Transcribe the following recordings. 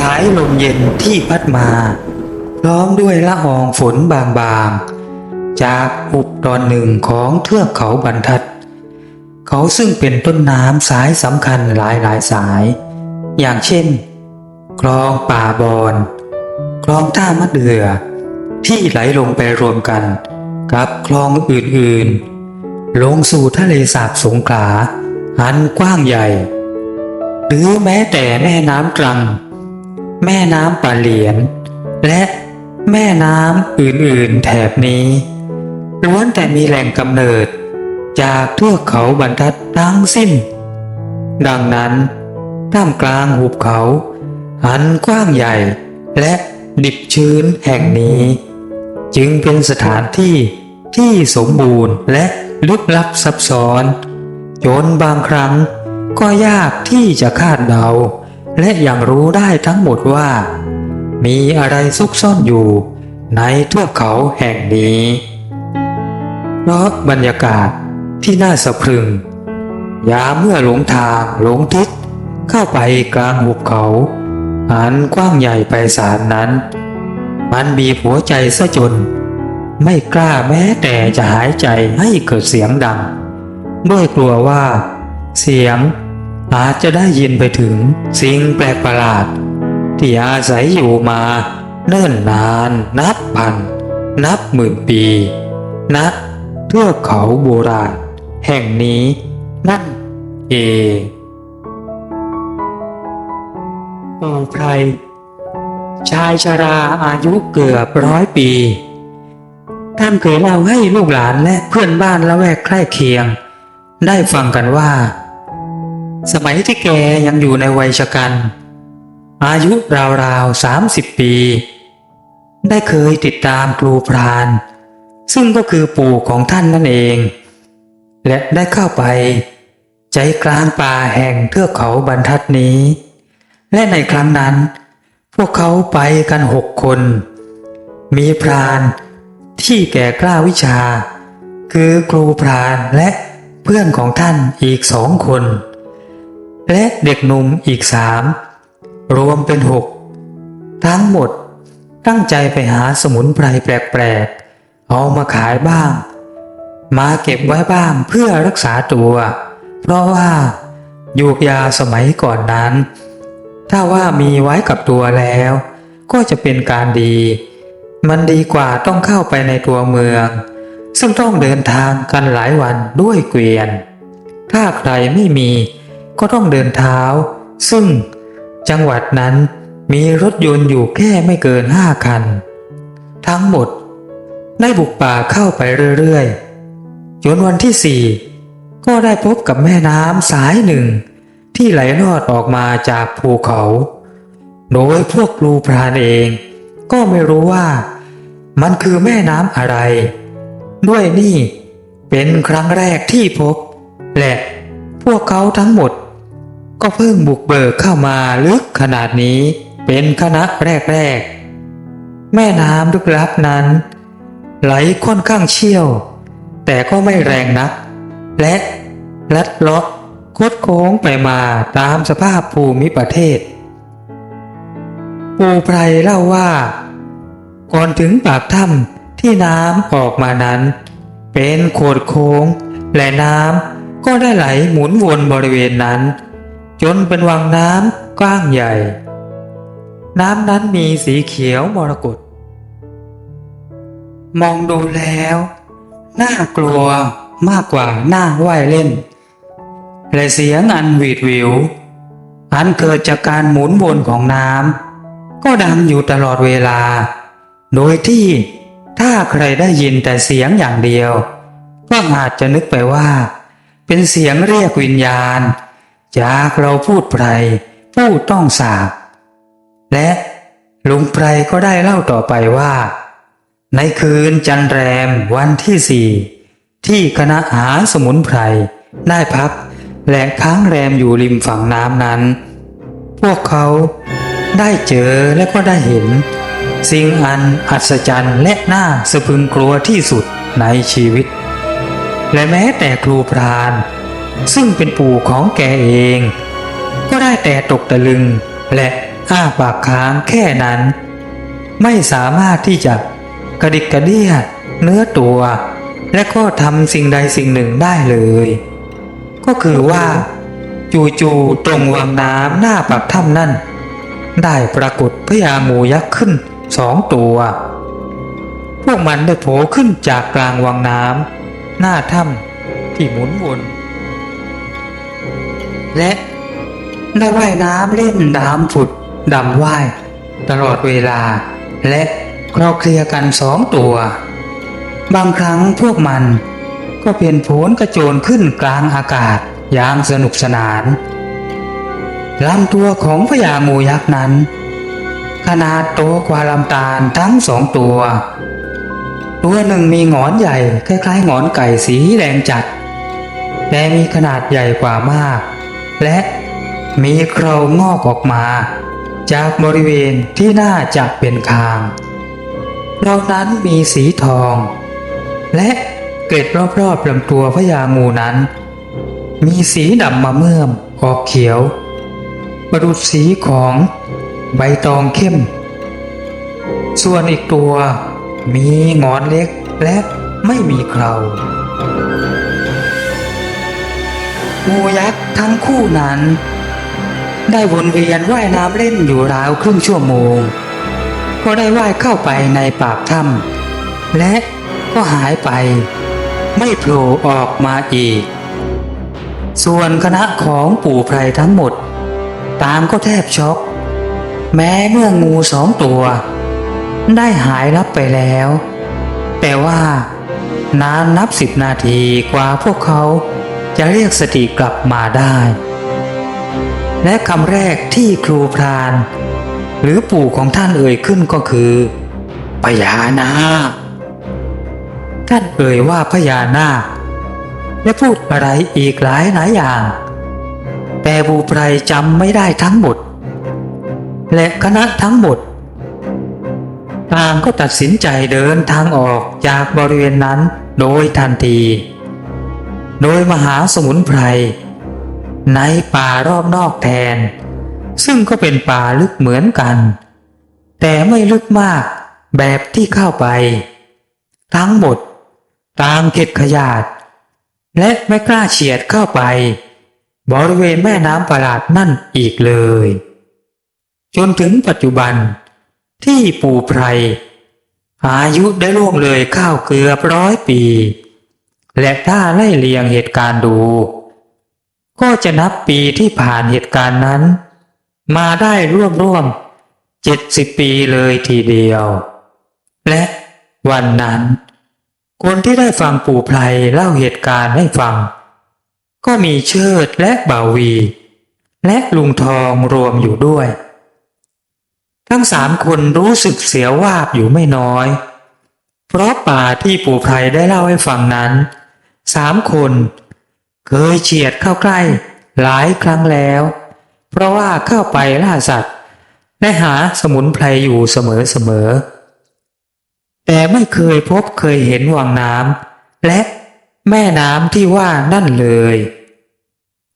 สายลมเย็นที่พัดมาพร้อมด้วยละอองฝนบางๆจากหุบตอนหนึ่งของเทือกเขาบรรทัดเขาซึ่งเป็นต้นน้ำสายสำคัญหลายสายอย่างเช่นคลองป่าบอนคลองท่ามะเดื่อที่ไหลลงไปรวมกันกับคลองอื่นๆลงสู่ทะเลสาบสงขลาอันกว้างใหญ่หรือแม้แต่แม่น้ำตรังแม่น้ำปะเหลียนและแม่น้ำอื่นๆแถบนี้ล้วนแต่มีแหล่งกำเนิดจากเทือกเขาบรรทัดทั้งสิ้นดังนั้นท่ามกลางหุบเขาอันกว้างใหญ่และดิบชื้นแห่งนี้จึงเป็นสถานที่ที่สมบูรณ์และลึกลับซับซ้อนจนบางครั้งก็ยากที่จะคาดเดาและยังรู้ได้ทั้งหมดว่ามีอะไรซุกซ่อนอยู่ในเทือกเขาแห่งนี้เพราะบรรยากาศที่น่าสะพรึงยามเมื่อหลงทางหลงทิศเข้าไปกลางหุบเขาอันกว้างใหญ่ไพศาลนั้นมันบีบหัวใจซะจนไม่กล้าแม้แต่จะหายใจให้เกิดเสียงดังด้วยกลัวว่าเสียงอาจจะได้ยินไปถึงสิ่งแปลกประหลาดที่อาศัยอยู่มาเนิ่นนานนับพันนับหมื่นปีณเทือกเขาโบราณแห่งนี้นั่นเองปองไพรชายชราอายุเกือบ100 ปีท่านเคยเล่าให้ลูกหลานและเพื่อนบ้านละแวกใกล้เคียงได้ฟังกันว่าสมัยที่แกยังอยู่ในวัยชกันอายุราวๆ30 ปีได้เคยติดตามครูพรานซึ่งก็คือปู่ของท่านนั่นเองและได้เข้าไปใจกลางป่าแห่งเทือกเขาบรรทัดนี้และในครั้งนั้นพวกเขาไปกัน6 คนมีพรานที่แก่กล้าวิชาคือครูพรานและเพื่อนของท่านอีก2 คนและเด็กหนุ่มอีก3รวมเป็น6ทั้งหมดตั้งใจไปหาสมุนไพรแปลกๆเอามาขายบ้างมาเก็บไว้บ้างเพื่อรักษาตัวเพราะว่ายูกยาสมัยก่อนนั้นถ้าว่ามีไว้กับตัวแล้วก็จะเป็นการดีมันดีกว่าต้องเข้าไปในตัวเมืองซึ่งต้องเดินทางกันหลายวันด้วยเกวียนถ้าใครไม่มีก็ต้องเดินเท้าซึ่งจังหวัดนั้นมีรถยนต์อยู่แค่ไม่เกิน5 คันทั้งหมดได้บุกป่าเข้าไปเรื่อยๆจนวันที่4ก็ได้พบกับแม่น้ำสายหนึ่งที่ไหลลอดออกมาจากภูเขาโดยพวกครูพรานเองก็ไม่รู้ว่ามันคือแม่น้ำอะไรด้วยนี่เป็นครั้งแรกที่พบและพวกเขาทั้งหมดก็เพิ่งบุกเบิกเข้ามาลึกขนาดนี้เป็นคณะแรกแม่น้ำลึกลับนั้นไหลค่อนข้างเชี่ยวแต่ก็ไม่แรงนักและลัดเลาะคดโค้งไปมาตามสภาพภูมิประเทศปู่ไพรเล่าว่าก่อนถึงปากถ้ำที่น้ำออกมานั้นเป็นโขดโค้งและน้ำก็ได้ไหลหมุนวนบริเวณนั้นจนเป็นวังน้ำกว้างใหญ่น้ำนั้นมีสีเขียวมรกตมองดูแล้วน่ากลัวมากกว่าน่าว่ายเล่นและเสียงอันหวีดหวิวอันเกิดจากการหมุนวนของน้ำก็ดังอยู่ตลอดเวลาโดยที่ถ้าใครได้ยินแต่เสียงอย่างเดียวก็อาจจะนึกไปว่าเป็นเสียงเรียกวิญญาณจากเราพูดไพรผู้ต้องสาปและลุงไพรก็ได้เล่าต่อไปว่าในคืนจันแรมวันที่4ที่คณะหาสมุนไพรได้พักและค้างแรมอยู่ริมฝั่งน้ำนั้นพวกเขาได้เจอและก็ได้เห็นสิ่งอันอัศจรรย์และน่าสะพรึงกลัวที่สุดในชีวิตและแม้แต่ครูพรานซึ่งเป็นปู่ของแกเองก็ได้แต่ตกตะลึงและ อ้าปากค้างแค่นั้น ไม่สามารถที่จะกระดิกกระเดี้ยเนื้อตัวและก็ทำสิ่งใดสิ่งหนึ่งได้เลย ก็คือว่าจู่ๆตรงวังน้ำหน้าปากถ้ำนั่นได้ปรากฏพญางูยักษ์ขึ้น2 ตัวพวกมันได้โผล่ขึ้นจากกลางวังน้ำหน้าถ้ำที่หมุนวนและได้ว่ายน้ำเล่นน้ำผุดดำว่ายตลอดเวลาและคลอเคลียกัน2 ตัวบางครั้งพวกมันก็เปลี่ยนโผนกระโจนขึ้นกลางอากาศอย่างสนุกสนานลำตัวของพญางูยักษ์นั้นขนาดโตกว่าลำธารทั้ง2 ตัวหนึ่งมีหงอนใหญ่คล้ายๆหงอนไก่สีแดงจัดแต่มีขนาดใหญ่กว่ามากและมีเครางอกออกมาจากบริเวณที่น่าจะเป็นคางนอกนั้นมีสีทองและเกล็ดรอบๆลำตัวพญางูนั้นมีสีดำมะเมื่อมออกเขียวประดุจสีของใบตองเข้มส่วนอีกตัวมีหงอนเล็กและไม่มีเครางูยักษ์ทั้งคู่นั้นได้วนเวียนว่ายน้ำเล่นอยู่ราวครึ่งชั่วโมงก็ได้ว่ายเข้าไปในปากถ้ำและก็หายไปไม่โผล่ออกมาอีกส่วนคณะของปู่ไพรทั้งหมดต่างก็แทบช็อกแม้เมื่องู2 ตัวได้หายลับไปแล้วแต่ว่านานนับ10 นาทีกว่าพวกเขาจะเรียกสติกลับมาได้และคำแรกที่ครูพรานหรือปู่ของท่านเอ่ยขึ้นก็คือพญานาคท่านเอ่ยว่าพญานาคและพูดอะไรอีกหลายอย่างแต่ปู่ไพรจำไม่ได้ทั้งหมดและคณะทั้งหมดต่างก็ตัดสินใจเดินทางออกจากบริเวณนั้นโดยทันทีโดยมหาสมุนไพรในป่ารอบนอกแทนซึ่งก็เป็นป่าลึกเหมือนกันแต่ไม่ลึกมากแบบที่เข้าไปทั้งหมดต่างเก็บขยาดและไม่กล้าเฉียดเข้าไปบริเวณแม่น้ำประหลาดนั่นอีกเลยจนถึงปัจจุบันที่ปู่ไพรอายุได้ล่วงเลยข้าวเกือบ100 ปีและถ้าไล่เลียงเหตุการณ์ดูก็จะนับปีที่ผ่านเหตุการณ์นั้นมาได้ร่วม70 ปีเลยทีเดียวและวันนั้นคนที่ได้ฟังปู่ไพรเล่าเหตุการณ์ให้ฟังก็มีเชิดและบ่าววีและลุงทองรวมอยู่ด้วยทั้ง3 คนรู้สึกเสียววาบอยู่ไม่น้อยเพราะป่าที่ปู่ไพรได้เล่าให้ฟังนั้น3 คนเคยเฉียดเข้าใกล้หลายครั้งแล้วเพราะว่าเข้าไปล่าสัตว์และหาสมุนไพรอยู่เสมอแต่ไม่เคยพบเคยเห็นวังน้ำและแม่น้ำที่ว่านั่นเลย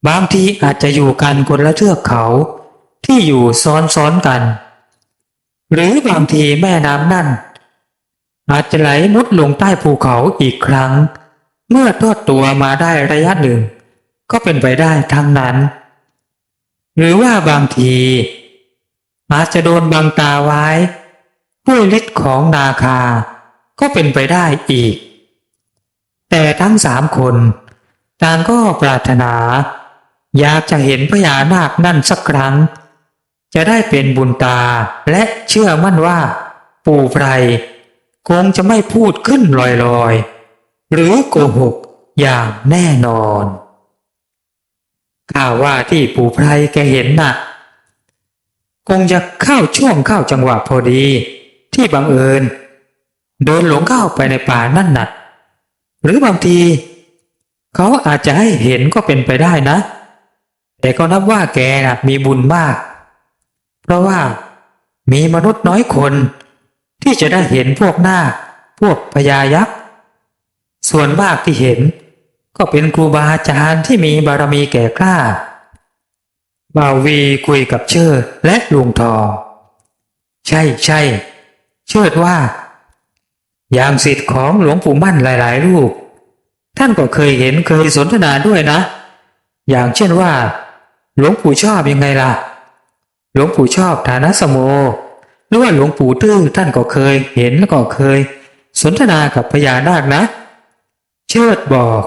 บางทีอาจจะอยู่กันคนละเทือกเขาที่อยู่ซ้อนกันหรือบางทีแม่น้ำนั่นอาจจะไหลมุดลงใต้ภูเขาอีกครั้งเมื่อทอดตัวมาได้ระยะหนึ่งก็เป็นไปได้ทั้งนั้นหรือว่าบางทีอาจจะโดนบังตาไว้ด้วยฤทธิ์ของนาคาก็เป็นไปได้อีกแต่ทั้ง3 คนต่างก็ปรารถนาอยากจะเห็นพญานาคนั่นสักครั้งจะได้เป็นบุญตาและเชื่อมั่นว่าปู่ไพรคงจะไม่พูดขึ้นลอยๆหรือโกหกอย่างแน่นอนข่าวว่าที่ปู่ไพรแกเห็นน่ะคงจะเข้าจังหวะพอดีที่บังเอิญเดินหลงเข้าไปในป่านั่นน่ะหรือบางทีเขาอาจจะให้เห็นก็เป็นไปได้นะแต่ก็นับว่าแกน่ะมีบุญมากเพราะว่ามีมนุษย์น้อยคนที่จะได้เห็นพวกนาคพวกพญายักษ์ส่วนมากที่เห็นก็เป็นครูบาอาจารย์ที่มีบารมีแก่กล้า บ่าววีคุยกับเชิดและลุงทองใช่เชิดว่าอย่างศิษย์ของหลวงปู่มั่นหลายๆรูปท่านก็เคยเห็นเคยสนทนาด้วยนะอย่างเช่นว่าหลวงปู่ชอบยังไงล่ะหลวงปู่ชอบฐานะสโมหรือว่าหลวงปู่ตื้อท่านก็เคยเห็นแล้วก็เคยสนทนากับพญานาคนะเชิดบอก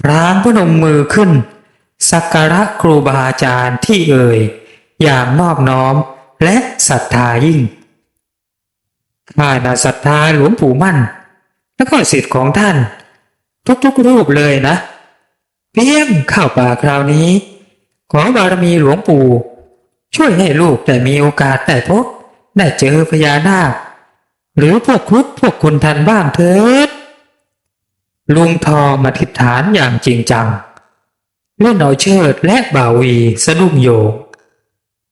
พรางพนมมือขึ้นสักการะครูบาอาจารย์ที่เอ่ยอย่างนอบน้อมและศรัทธายิ่งข้าน่ะศรัทธาหลวงปู่มั่นแล้วก็ศิษย์ของท่านทุกๆรูปเลยนะเพียงเข้าป่าคราวนี้ขอบารมีหลวงปู่ช่วยให้ลูกได้มีโอกาสได้พบได้เจอพญานาคหรือพวกครุฑพวกคุณทันบ้างเถิดลุงทองมาทิฏฐานอย่างจริงจังเล่นเอาเชิดและบ่าววีสะดุ้งโยง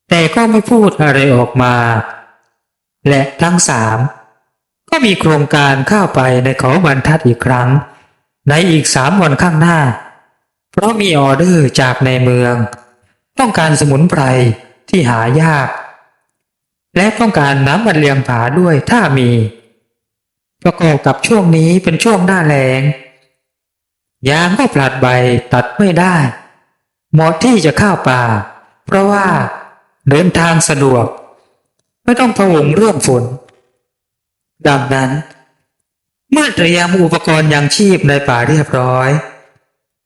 แต่ก็ไม่พูดอะไรออกมาและทั้งสามก็มีโครงการเข้าไปในเขาบรรทัดอีกครั้งในอีก3 วันข้างหน้าเพราะมีออเดอร์จากในเมืองต้องการสมุนไพรที่หายากและต้องการน้ำมันเลียงผาด้วยถ้ามีประกอบกับช่วงนี้เป็นช่วงหน้าแล้งยางก็ผลัดใบตัดไม่ได้เหมาะที่จะเข้าป่าเพราะว่าเดินทางสะดวกไม่ต้องพะวงเรื่องฝนดังนั้นเมื่อเตรียมอุปกรณ์ยังชีพในป่าเรียบร้อย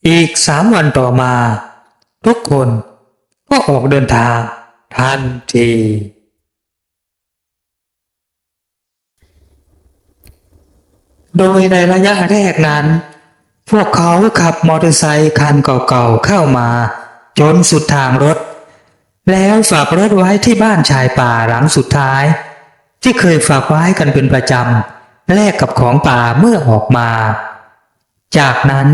อีก3 วันต่อมาทุกคนก็ออกเดินทางทันทีโดยในระยะแรกนั้นพวกเขาขับมอเตอร์ไซค์คันเก่าๆเข้ามาจนสุดทางรถแล้วฝากรถไว้ที่บ้านชายป่าหลังสุดท้ายที่เคยฝากไว้กันเป็นประจำแลกกับของป่าเมื่อออกมาจากนั้น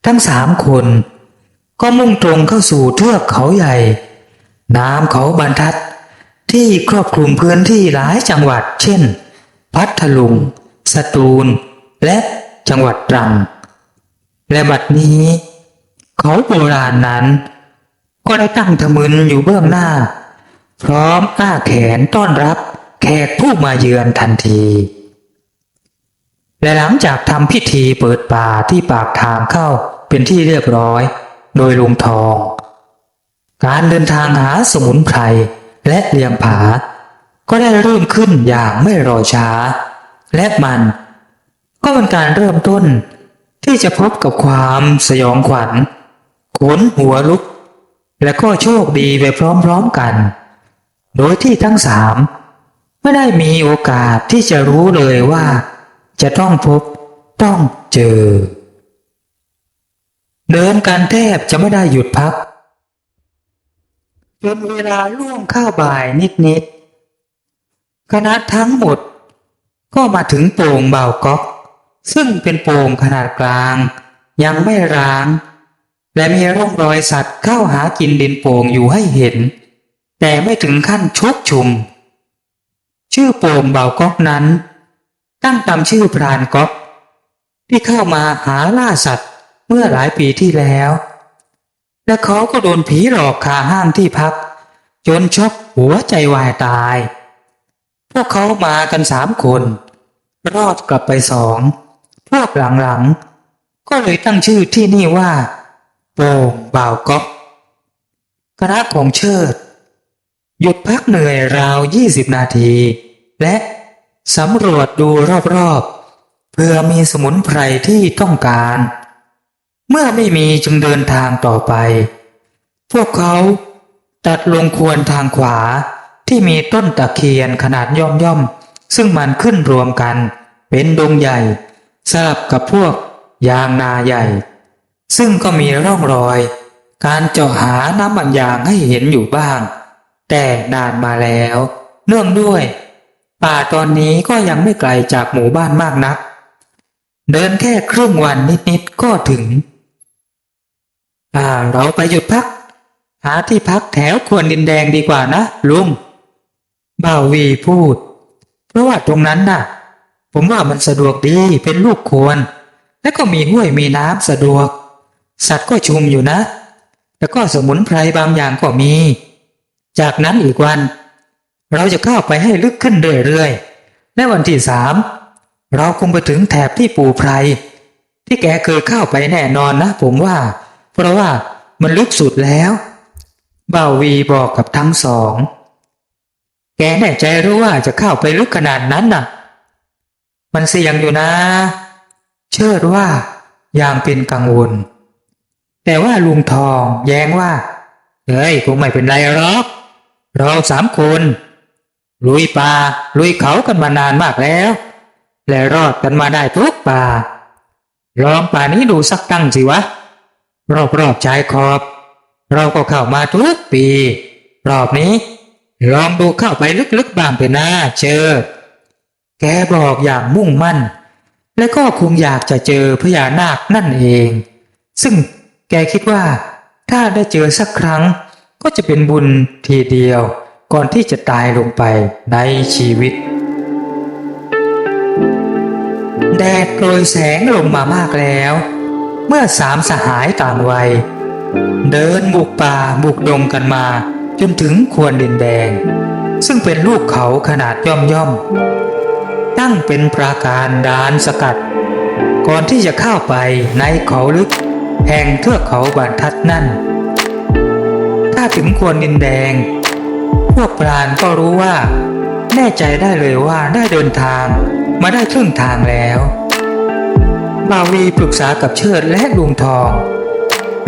ทั้ง3 คนก็มุ่งตรงเข้าสู่เทือกเขาใหญ่น้ำเขาบรรทัดที่ครอบคลุมพื้นที่หลายจังหวัดเช่นพัทลุงสตูลและจังหวัดตรังและบัดนี้เขาโบราณนั้นก็ได้ตั้งทะมึนอยู่เบื้องหน้าพร้อมอ้าแขนต้อนรับแขกผู้มาเยือนทันทีและหลังจากทำพิธีเปิดป่าที่ปากทางเข้าเป็นที่เรียบร้อยโดยลุงทองการเดินทางหาสมุนไพรและเลียงผาก็ได้เริ่มขึ้นอย่างไม่รอช้าและมันก็เป็นการเริ่มต้นที่จะพบกับความสยองขวัญขนหัวลุกและก็โชคดีไปพร้อมๆกันโดยที่ทั้ง3ไม่ได้มีโอกาสที่จะรู้เลยว่าจะต้องพบต้องเจอเดินกันแทบจะไม่ได้หยุดพักจนเวลาล่วงเข้าบ่ายนิดๆคณะทั้งหมดก็มาถึงโป่งบ่าวก๊อกซึ่งเป็นโป่งขนาดกลางยังไม่ร้างและมีร่องรอยสัตว์เข้าหากินดินโป่งอยู่ให้เห็นแต่ไม่ถึงขั้นชกชุมชื่อโป่งบ่าวก๊อกนั้นตั้งตามชื่อพรานก๊อกที่เข้ามาหาล่าสัตว์เมื่อหลายปีที่แล้วและเขาก็โดนผีหลอกคาห้างที่พักจนช็อกหัวใจวายตายพวกเขามากัน3 คนรอดกลับไป2พวกหลังๆก็เลยตั้งชื่อที่นี่ว่าโป่งบ่าวก๊อกคณะของเชิดหยุดพักเหนื่อยราว20 นาทีและสำรวจดูรอบๆเพื่อมีสมุนไพรที่ต้องการเมื่อไม่มีจึงเดินทางต่อไปพวกเขาตัดลงควรทางขวาที่มีต้นตะเคียนขนาดย่อมๆซึ่งมันขึ้นรวมกันเป็นดงใหญ่สลับกับพวกยางนาใหญ่ซึ่งก็มีร่องรอยการเจาะหาน้ำมันยางให้เห็นอยู่บ้างแต่นานมาแล้วเนื่องด้วยป่าตอนนี้ก็ยังไม่ไกลจากหมู่บ้านมากนักเดินแค่ครึ่งวันนิดๆก็ถึงเราไปหยุดพักหาที่พักแถวควนดินแดงดีกว่านะลุงบ่าววีพูดเพราะว่าตรงนั้นน่ะผมว่ามันสะดวกดีเป็นลูกควรและก็มีห้วยมีน้ำสะดวกสัตว์ก็ชุมอยู่นะ แต่ก็สมุนไพรบางอย่างก็มีจากนั้นอีกวันเราจะเข้าไปให้ลึกขึ้นเรื่อยๆและวันที่3เราคงไปถึงแถบที่ปู่ไพรที่แกเคยเข้าไปแน่นอนนะผมว่าเพราะว่ามันลึกสุดแล้วบ่าววีบอกกับทั้งสองแกแน่ใจหรือว่าจะเข้าไปลึกขนาดนั้นน่ะมันเสี่ยงอยู่นะเชิดว่าอย่างเป็นกังวลแต่ว่าลุงทองแย้งว่าเฮ้ยคงไม่เป็นไรหรอกเรา3 คนลุยป่าลุยเขากันมานานมากแล้วและรอดกันมาได้ทุกป่าลองป่านี้ดูสักตั้งสิวะรอบชายขอบเราก็เข้ามาทุกปีรอบนี้ลองดูเข้าไปลึกๆบ้างเถอะนะเชิดแกบอกอย่างมุ่งมั่นและก็คงอยากจะเจอพญานาคนั่นเองซึ่งแกคิดว่าถ้าได้เจอสักครั้งก็จะเป็นบุญทีเดียวก่อนที่จะตายลงไปในชีวิตแดดโปรยแสงลงมามากแล้วเมื่อ3 สหายต่างวัยเดินบุกป่าบุกดงกันมาจนถึงควนดินแดงซึ่งเป็นลูกเขาขนาดย่อมตั้งเป็นปราการด่านสกัดก่อนที่จะเข้าไปในเขาลึกแห่งเทือกเขาบรรทัดนั่นถ้าถึงควนดินแดงพวกปราณก็รู้ว่าแน่ใจได้เลยว่าได้เดินทางมาได้ครึ่งทางแล้วบ่าววีปรึกษากับเชิดและลุงทอง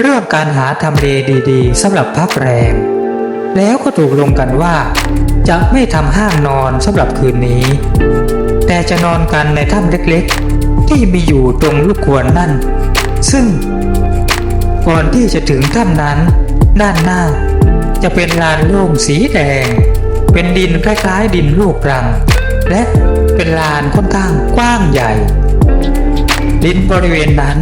เรื่องการหาทำเลดีๆสำหรับพักแรมแล้วก็ตกลงกันว่าจะไม่ทำห้างนอนสำหรับคืนนี้แต่จะนอนกันในถ้ำเล็กๆที่มีอยู่ตรงลูกขวนนั่นซึ่งก่อนที่จะถึงถ้ำนั้นด้านหน้าจะเป็นลานโล่งสีแดงเป็นดินคล้ายๆดินลูกรังและเป็นลานค่อนข้างกว้างใหญ่ดินบริเวณนั้น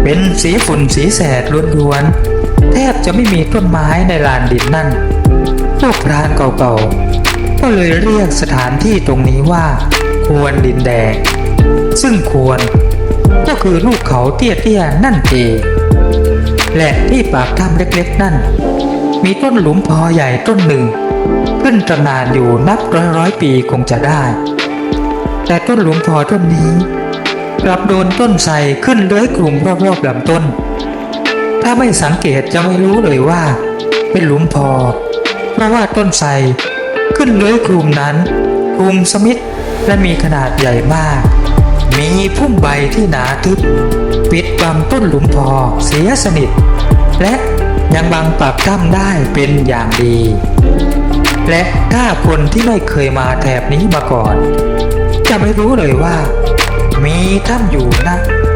เป็นสีฝุ่นสีแสดล้วนๆแทบจะไม่มีต้นไม้ในลานดินนั่นพวกพรานเก่าๆก็เลยเรียกสถานที่ตรงนี้ว่าควนดินแดงซึ่งควนก็คือลูกเขาเตี้ยๆนั่นเองและที่ปากถ้ำเล็กๆนั่นมีต้นหลุมพอใหญ่ต้นหนึ่งขึ้นตระหง่านอยู่นับร้อยปีคงจะได้แต่ต้นหลุมพอต้นนี้กลับโดนต้นไทรขึ้นเลื้อยกลุ่มรอบๆลำต้นถ้าไม่สังเกตจะไม่รู้เลยว่าเป็นหลุมพอเพราะว่าต้นไทรขึ้นเลื้อยกลุ่มนั้นกลุ่มสมิธและมีขนาดใหญ่มากมีพุ่มใบที่หนาทึบปิดบังต้นหลุมพอเสียสนิทและยังบังปากถ้ำได้เป็นอย่างดีและถ้าคนที่ไม่เคยมาแถบนี้มาก่อนจะไม่รู้เลยว่ามีถ้ำอยู่ณ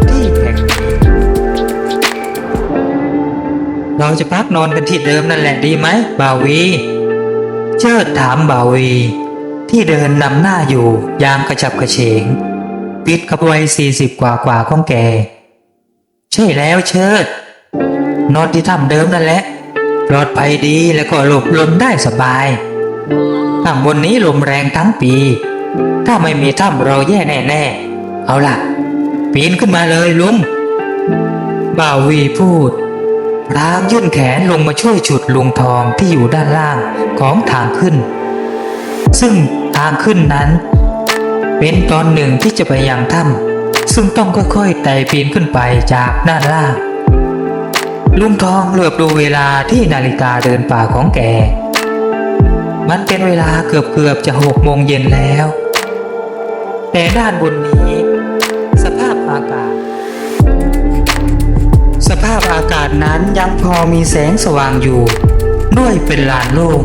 ที่แห่งนี้เราจะพักนอนกันที่เดิมนั่นแหละดีไหมบ่าววีเชิดถามบ่าววีที่เดินนำหน้าอยู่ยามกระฉับกระเฉงปิดกับวัย40 กว่าของแกใช่แล้วเชิดนอนที่ถ้ำเดิมนั่นแหละปลอดภัยดีแล้วก็หลบลมได้สบายข้างบนนี้ลมแรงทั้งปีถ้าไม่มีถ้ำเราแย่แน่ๆเอาล่ะปีนขึ้นมาเลยลุงบ่าววีพูดพรางยื่นแขนลงมาช่วยฉุดลุงทองที่อยู่ด้านล่างของทางขึ้นซึ่งทางขึ้นนั้นเป็นตอนหนึ่งที่จะไปยังถ้ำซึ่งต้องค่อยๆไต่ปีนขึ้นไปจากด้านล่างลุงทองเหลือบดูเวลาที่นาฬิกาเดินป่าของแกมันเป็นเวลาเกือบจะ6 โมงเย็นแล้วแต่ด้านบนนี้สภาพอากาศนั้นยังพอมีแสงสว่างอยู่ด้วยเป็นลานโล่ง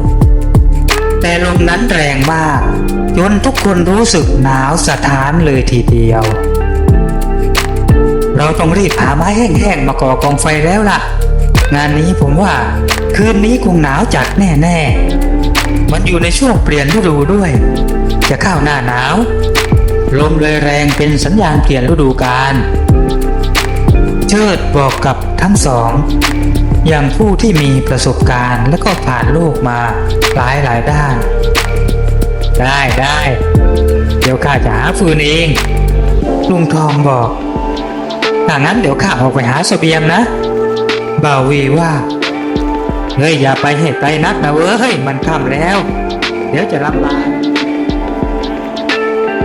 แต่ลมนั้นแรงมากจนทุกคนรู้สึกหนาวสะท้านเลยทีเดียวเราต้องรีบหาไม้แห้งๆมาก่อกองไฟแล้วล่ะงานนี้ผมว่าคืนนี้คงหนาวจัดแน่ๆมันอยู่ในช่วงเปลี่ยนฤดูด้วยจะเข้าหน้าหนาวลมเลยแรงเป็นสัญญาณเปลี่ยนฤดูกาลเชิดบอกกับทั้งสองอย่างผู้ที่มีประสบการณ์และก็ผ่านโลกมาหลายด้านได้เดี๋ยวข้าจะหาฟืนเองลุงทองบอกถ้างั้นเดี๋ยวข้าออกไปหาเสบียงนะบ่าววีว่า เฮ้ยอย่าไปให้ไกลนักนะเว้ยมันค่ำแล้วเดี๋ยวจะลำบาก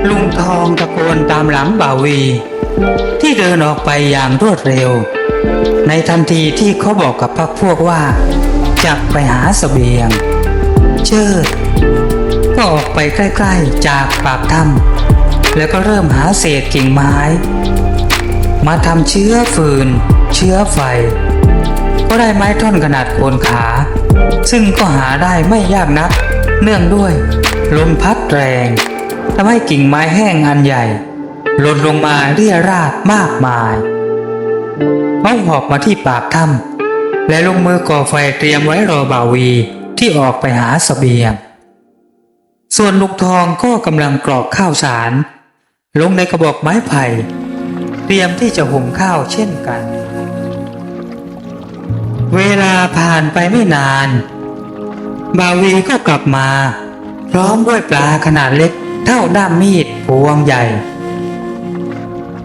ลุงทองตะโกนตามหลังบ่าววีที่เดินออกไปอย่างรวดเร็วในทันทีที่เขาบอกกับพรรคพวกว่าจะไปหาเสบียงเชิดก็ออกไปใกล้ๆจากปากถ้ำแล้วก็เริ่มหาเศษกิ่งไม้มาทำเชื้อฟืนเชื้อไฟก็ได้ไม้ท่อนขนาดโคนขาซึ่งก็หาได้ไม่ยากนักเนื่องด้วยลมพัดแรงทำให้กิ่งไม้แห้งอันใหญ่หล่นลงมาเรี่ยราดมากมายเขาหอบมาที่ปากถ้ำและลงมือก่อไฟเตรียมไว้รอบ่าววีที่ออกไปหาเสบียงส่วนลุงทองก็กำลังกรอกข้าวสารลงในกระบอกไม้ไผ่เตรียมที่จะหุงข้าวเช่นกันเวลาผ่านไปไม่นานบ่าววีก็กลับมาพร้อมด้วยปลาขนาดเล็กเท่าด้ามมีดพวงใหญ่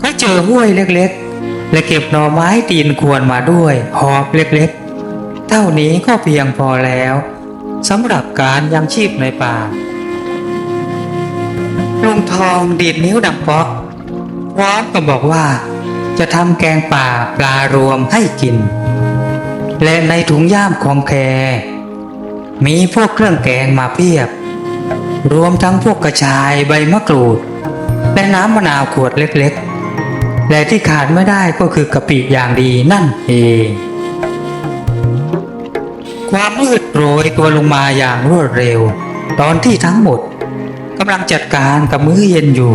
ก็เจอห้วยเล็กๆและเก็บหน่อไม้ตีนควรมาด้วยหอบเล็กๆเท่านี้ก็เพียงพอแล้วสำหรับการยังชีพในป่าลุงทองดีดนิ้วดังป๊อกพร้อมกับบอกว่าจะทำแกงป่าปลารวมให้กินและในถุงย่ามของแกมีพวกเครื่องแกงมาเพียบรวมทั้งพวกกระชายใบมะกรูดและน้ำมะนาวขวดเล็กๆและที่ขาดไม่ได้ก็คือกะปิอย่างดีนั่นเองความมืดโรยตัวลงมาอย่างรวดเร็วตอนที่ทั้งหมดกำลังจัดการกับมื้อเย็นอยู่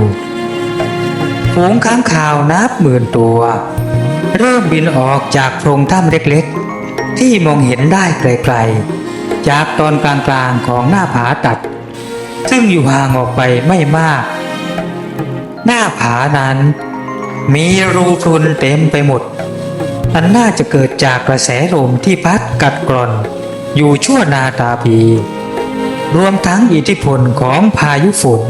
ฝูงค้างคาวนับหมื่นตัวเริ่มบินออกจากโพรงถ้ำเล็กๆที่มองเห็นได้ไกลๆจากตอนกลางๆของหน้าผาตัดซึ่งอยู่ห่างออกไปไม่มากหน้าผานั้นมีรูพรุนเต็มไปหมดอันน่าจะเกิดจากกระแสลมที่พัดกัดกร่อนอยู่ชั่วนาตาปีรวมทั้งอิทธิพลของพายุฝน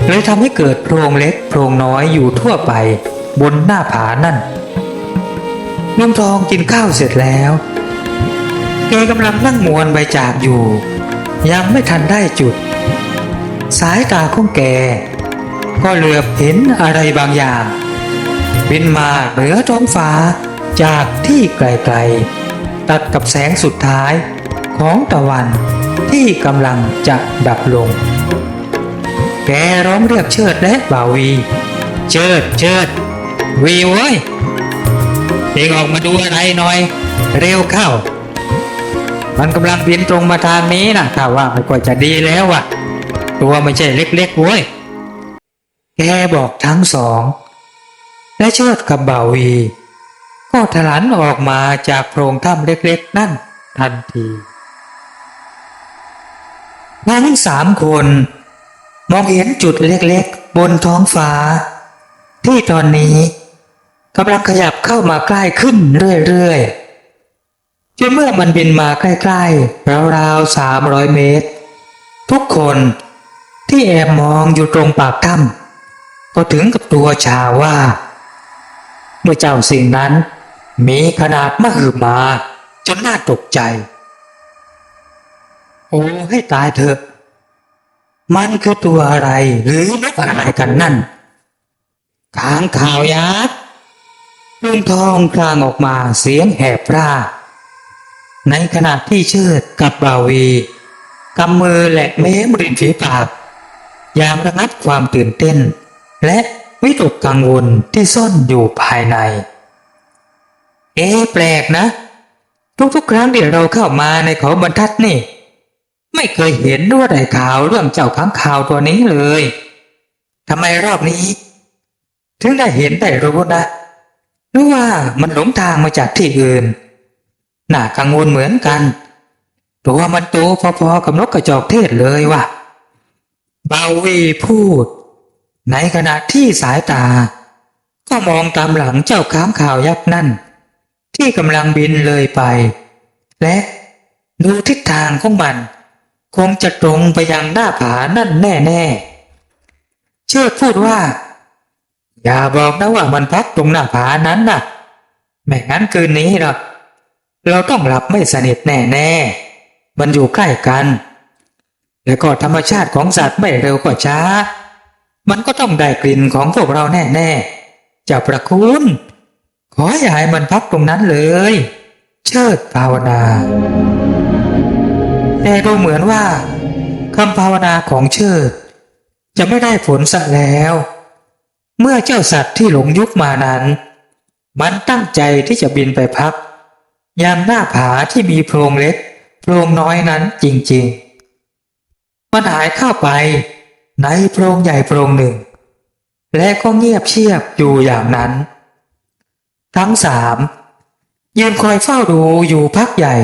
เลยทำให้เกิดโพรงเล็กโพรงน้อยอยู่ทั่วไปบนหน้าผานั่นลุงทองกินข้าวเสร็จแล้วแกกำลังนั่งมวนใบจากอยู่ยังไม่ทันได้จุดสายตาของแกก็เหลือบเห็นอะไรบางอย่างบินมาเหนือท้องฟ้าจากที่ไกลๆตัดกับแสงสุดท้ายของตะวันที่กำลังจะดับลงแกร้องเรียกเชิดและบ่าววีเชิดวีเว้ยเองออกมาดูอะไรหน่อยเร็วเข้ามันกำลังบินตรงมาทางนี้นะถ้าว่ามันก็จะดีแล้วว่ะตัวไม่ใช่เล็กๆเว้ยแกบอกทั้งสองและเชิดกับบ่าววีก็ถลันออกมาจากโพรงถ้ำเล็กๆนั่นทันทีทั้งสามคนมองเห็นจุดเล็กๆบนท้องฟ้าที่ตอนนี้กำลังขยับเข้ามาใกล้ขึ้นเรื่อยๆจนเมื่อมันบินมาใกล้ๆราวๆ300 เมตรทุกคนที่แอบมองอยู่ตรงปากถ้ำก็ถึงกับตัวชาว่าเมื่อเจ้าสิ่งนั้นมีขนาดมหึมาจนน่าตกใจโอ้ให้ตายเถอะมันคือตัวอะไรหรือนกอะไรกันนั่นค้างคาวยักษ์ลุงทองคลางออกมาเสียงแหบร่าในขณะที่เชิดกับบ่าววีกำมือแหลกเม้มริมฝีปากอย่างระงับความตื่นเต้นและวิตกกังวลที่ซ่อนอยู่ภายในแปลกนะทุกๆครั้งที่เราเข้ามาในเขาบรรทัดนี่ไม่เคยเห็นว่าได้ข่าวเรื่องเจ้าค้างคาวตัวนี้เลยทำไมรอบนี้ถึงได้เห็นได้รู้นะหรือว่ามันหลงทางมาจากที่อื่นน่ากังวลเหมือนกันตัวมันโตพอๆกับนกกระจอกเทศเลยว่ะบ่าววีพูดในขณะที่สายตาก็มองตามหลังเจ้าค้างคาวยักษ์นั่นที่กำลังบินเลยไปและดูทิศทางของมันคงจะตรงไปยังหน้าผานั่นแน่ๆเชิดพูดว่าอย่าบอกนะว่ามันพักตรงหน้าผานั้นน่ะไม่งั้นคืนนี้หรอก เราต้องหลับไม่สนิทแน่ๆมันอยู่ใกล้กัน แล้วก็ธรรมชาติของสัตว์ไม่เร็วก็ช้ามันก็ต้องได้กลิ่นของพวกเราแน่ๆเจ้าประคุณขออย่าให้มันพักตรงนั้นเลยเชิดภาวนาแต่ดูเหมือนว่าคำภาวนาของเชิดจะไม่ได้ผลซะแล้วเมื่อเจ้าสัตว์ที่หลงยุคมานั้นมันตั้งใจที่จะบินไปพักยามหน้าผาที่มีโพรงเล็กโพรงน้อยนั้นจริงๆมันหายเข้าไปในโพรงใหญ่โพรงหนึ่งและก็เงียบเชียบอยู่อย่างนั้นทั้งสามยืนคอยเฝ้าดูอยู่พักใหญ่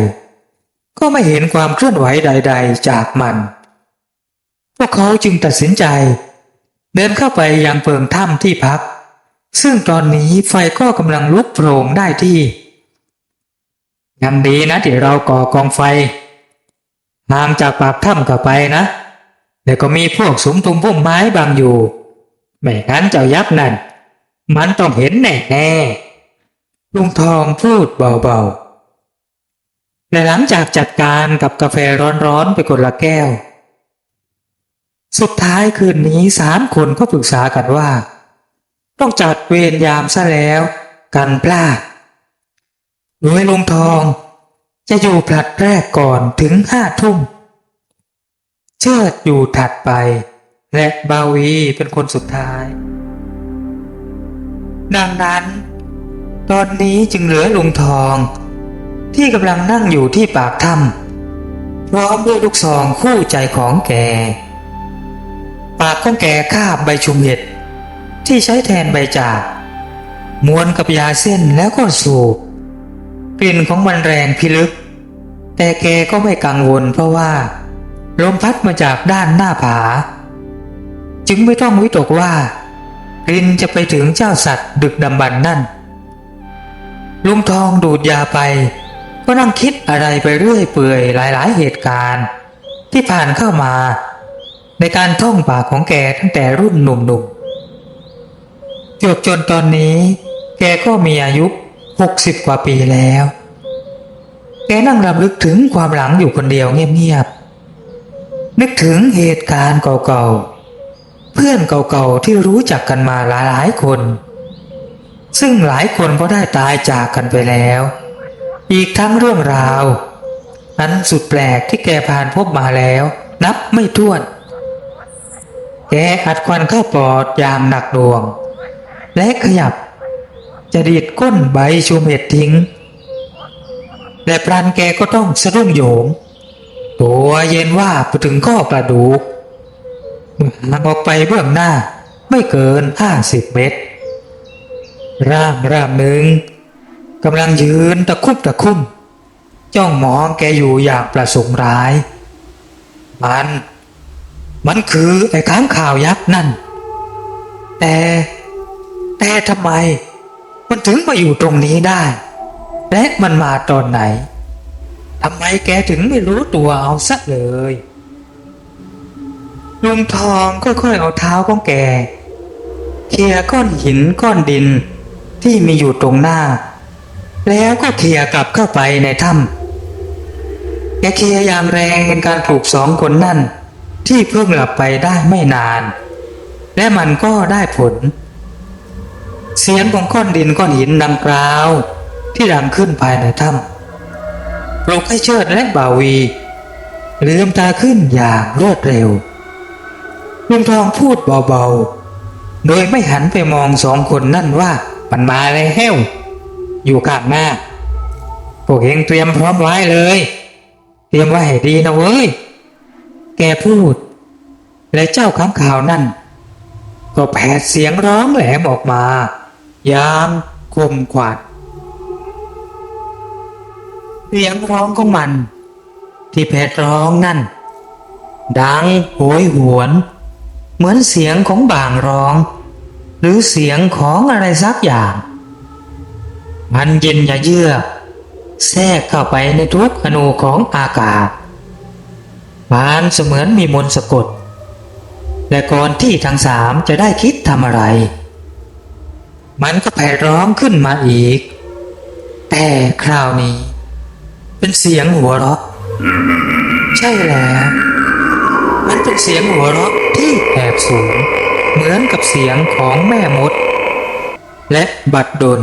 ก็ไม่เห็นความเคลื่อนไหวใดๆจากมันพวกเขาจึงตัดสินใจเดินเข้าไปยังเพิงถ้ำที่พักซึ่งตอนนี้ไฟก็กำลังลุกโผล่ได้ที่ยังดีนะที่เราก่อกองไฟห่างจากปากถ้ำเข้าไปนะแล้วก็มีพวกสุมทุมพุ่มไม้บังอยู่ไม่งั้นเจ้ายักษ์นั่นมันต้องเห็นแน่ๆลุงทองพูดเบาๆและหลังจากจัดการกับกาแฟร้อนๆไปคนละแก้วสุดท้ายคืนนี้3 คนก็ปรึกษากันว่าต้องจัดเวรยามซะแล้วกันพลาดโดยลุงทองจะอยู่ผลัดแรกก่อนถึง5 ทุ่มเชิดอยู่ถัดไปและบาวีเป็นคนสุดท้ายดังนั้นตอนนี้จึงเหลือลุงทองที่กำลังนั่งอยู่ที่ปากถ้ำพร้อมด้วยลูกซองคู่ใจของแกปากของแกคาบใบชุมเห็ดที่ใช้แทนใบจากม้วนกับยาเส้นแล้วก็สูบกลิ่นของมันแรงพิลึกแต่แกก็ไม่กังวลเพราะว่าลมพัดมาจากด้านหน้าผาจึงไม่ต้องวิตกว่ากลิ่นจะไปถึงเจ้าสัตว์ดึกดำบรรพ์นั่นลุงทองดูดยาไปก็นั่งคิดอะไรไปเรื่อยเปื่อยหลายๆเหตุการณ์ที่ผ่านเข้ามาในการท่องปากของแกตั้งแต่รุ่นหนุ่มๆจนตอนนี้แกก็มีอายุ60 กว่าปีแล้วแกนั่งรำลึกถึงความหลังอยู่คนเดียวเงียบๆนึกถึงเหตุการณ์เก่าๆเพื่อนเก่าๆที่รู้จักกันมาหลายๆคนซึ่งหลายคนก็ได้ตายจากกันไปแล้วอีกทั้งเรื่องราวนั้นสุดแปลกที่แกผ่านพบมาแล้วนับไม่ถ้วนแกอัดควันเข้าปอดอย่างหนักหน่วงและขยับจะดีดก้นใบชูเม็ดทิ้งแต่พลันแกก็ต้องสะดุ้งโยงตัวเย็นว่าไปถึงข้อกระดูกห่างออกไปเบื้องหน้าไม่เกิน50 เมตรร่างหนึ่งกำลังยืนตะคุ่มจ้องมองแกอยู่อย่างประสงค์ร้ายมันคือไอ้ค้างคาวยักษ์นั่นแต่ทำไมมันถึงมาอยู่ตรงนี้ได้และมันมาตอนไหนทำไมแกถึงไม่รู้ตัวเอาซะเลยลุงทองค่อยๆเอาเท้าของแกเขี่ยก้อนหินก้อนดินที่มีอยู่ตรงหน้าแล้วก็เขี่ยกลับเข้าไปในถ้ำแกเขี่ยอย่างแรงเป็นการปลุก2 คนนั่นที่เพิ่งหลับไปได้ไม่นานและมันก็ได้ผลเสียงของก้อนดินก้อนหินดังกราวที่ดังขึ้นภายในถ้ำปลุกให้เชิดและบ่าวีลืมตาขึ้นอย่างรวดเร็วลุงทองพูดเบาๆโดยไม่หันไปมอง2 คนนั่นว่ามันมาแล้วอยู่ข้างหน้าพวกเองเตรียมพร้อมไว้เลยเตรียมไว้ให้ดีนะเว้ยแกพูดและเจ้าค้างคาวนั่นก็แผดเสียงร้องแหลมออกมาอย่างคมขวาดเสียงร้องของมันที่แผดร้องนั่นดังโหยหวนเหมือนเสียงของบ่างร้องหรือเสียงของอะไรสักอย่างมันเย็นเยือกแทรกเข้าไปในทุกอนูของอากาศบานเสมือนมีมนต์สะกดและก่อนที่ทั้ง3จะได้คิดทำอะไรมันก็แผ่ร้องขึ้นมาอีกแต่คราวนี้ เป็นเสียงหัวเราะใช่แล้วมันเป็นเสียงหัวเราะที่แอบสูงเหมือนกับเสียงของแม่มดและบัดดล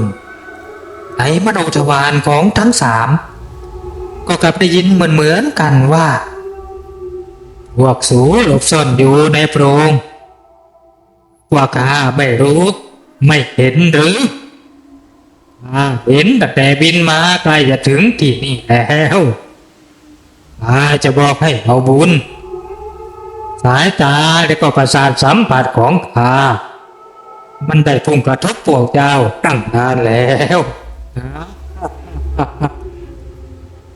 ในมโนทวารของทั้งสามก็กลับได้ยินเหมือนกันว่าพวกสูหลบซ่อนอยู่ในโพรงว่าข้าไม่รู้ไม่เห็นหรือข้าเห็นตั้งแต่บินมาใกล้จะถึงที่นี่แล้วข้าจะบอกให้เอาบุญสายตาและก็ประสาทสัมผัสของข้ามันได้พุ่งกระทบพวกเจ้าตั้งนานแล้ว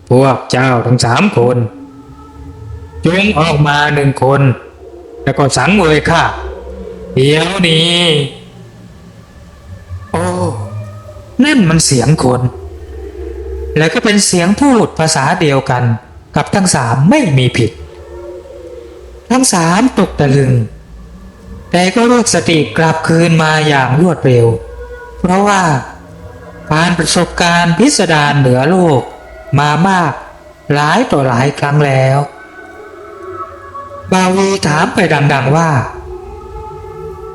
พวกเจ้าทั้งสามคนจงออกมาหนึ่งคนแล้วก็สังเวยข้าเดี๋ยวนี้โอ้นั่นมันเสียงคนแล้วก็เป็นเสียงพูดภาษาเดียวกันกับทั้งสามไม่มีผิดทั้งสามตกตะลึงแต่ก็รวบสติกลับคืนมาอย่างรวดเร็วเพราะว่าผ่านประสบการณ์พิสดารเหนือโลกมามากหลายต่อหลายครั้งแล้วบาวีถามไปดังๆว่า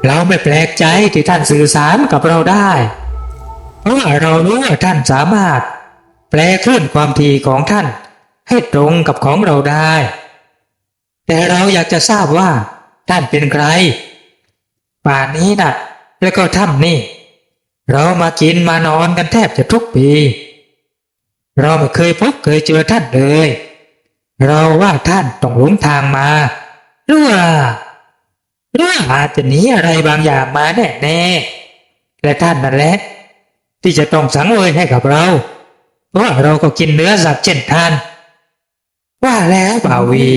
เราไม่แปลกใจที่ท่านสื่อสารกับเราได้เพราะว่าเรารู้ว่าท่านสามารถแปลคลื่นความถี่ของท่านให้ตรงกับของเราได้แต่เราอยากจะทราบว่าท่านเป็นใครป่านนี้น่ะแล้วก็ถ้ำนี่เรามากินมานอนกันแทบจะทุกปีเราไม่เคยพบเคยเจอท่านเลยเราว่าท่านต้องหลงทางมาหรือว่าอาจจะหนีอะไรบางอย่างมาแน่ๆและท่านนั่นแหละที่จะต้องสังเวยให้กับเราเพราะเราก็กินเนื้อสัตว์เช่นท่านว่าแล้วบ่าวี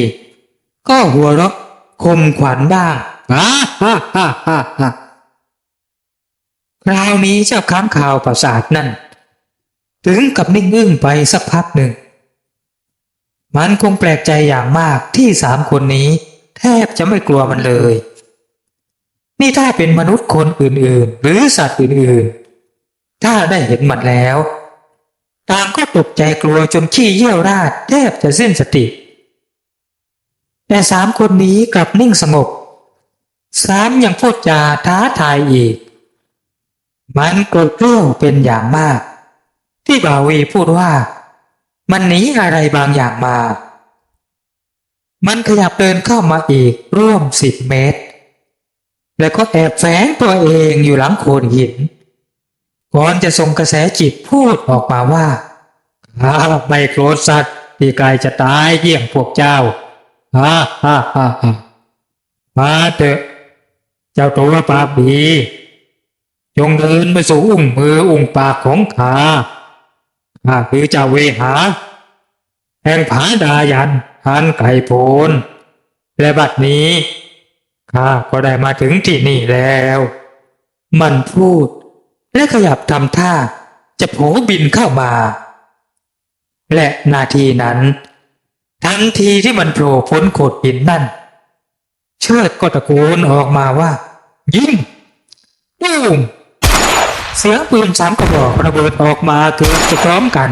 ก็หัวเราะคมขวัญบ้างคราวนี้เจ้าค้างคาวประสาทนั่นถึงกับนิ่งอึ้งไปสักพักหนึ่งมันคงแปลกใจอย่างมากที่สามคนนี้แทบจะไม่กลัวมันเลยนี่ถ้าเป็นมนุษย์คนอื่นๆหรือสัตว์อื่นๆถ้าได้เห็นมันแล้วต่างก็ตกใจกลัวจนขี้เยี่ยวราดแทบจะสิ้นสติแต่สามคนนี้กลับนิ่งสงบสามยังพูดจาท้าทายอีกมันโกรธเกรี้ยวเป็นอย่างมากที่บ่าวีพูดว่ามันหนีอะไรบางอย่างมามันขยับเดินเข้ามาอีกร่วม10 เมตรแล้วก็แอบแฝงตัวเองอยู่หลังโขดหินก่อนจะส่งกระแสจิตพูดออกมาว่าข้าไม่โกรธสัตว์ที่ใกล้จะตายเยี่ยงพวกเจ้ามาเถอะเจ้าตัวปากดีจงเดินไปสู่อุ้งมืออุ้งปากของข้าคือเจ้าเวหาแห่งผาดายันหันไก่โพนและบัดนี้ข้าก็ได้มาถึงที่นี่แล้วมันพูดและขยับทำท่าจะโผบินเข้ามาและนาทีนั้นทันทีที่มันโผล่พ้นโขดหินนั่นเชิดก็ตะโกนออกมาว่ายิงตูมเสียงปืน3 กระบอกระเบิดออกมาเกือบจะพร้อมกัน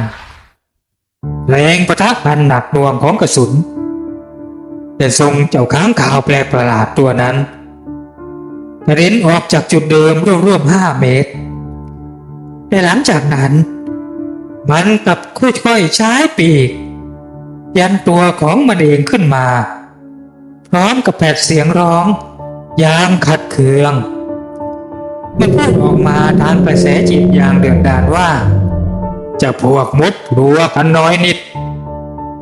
แรงปะทะกันหนักหน่วงของกระสุนแต่ทรงเจ้าค้างคาวแปลกประหลาดตัวนั้นกระเด็นออกจากจุดเดิมร่วม5 เมตรแต่หลังจากนั้นมันกลับค่อยๆใช้ปีกยันตัวของมันเองขึ้นมาพร้อมกับแผดเสียงร้องอย่างขัดเคืองมันพูดออกมาทางกระแสจิตอย่างเดือดดาลว่าจะพวกมดรัวกันน้อยนิด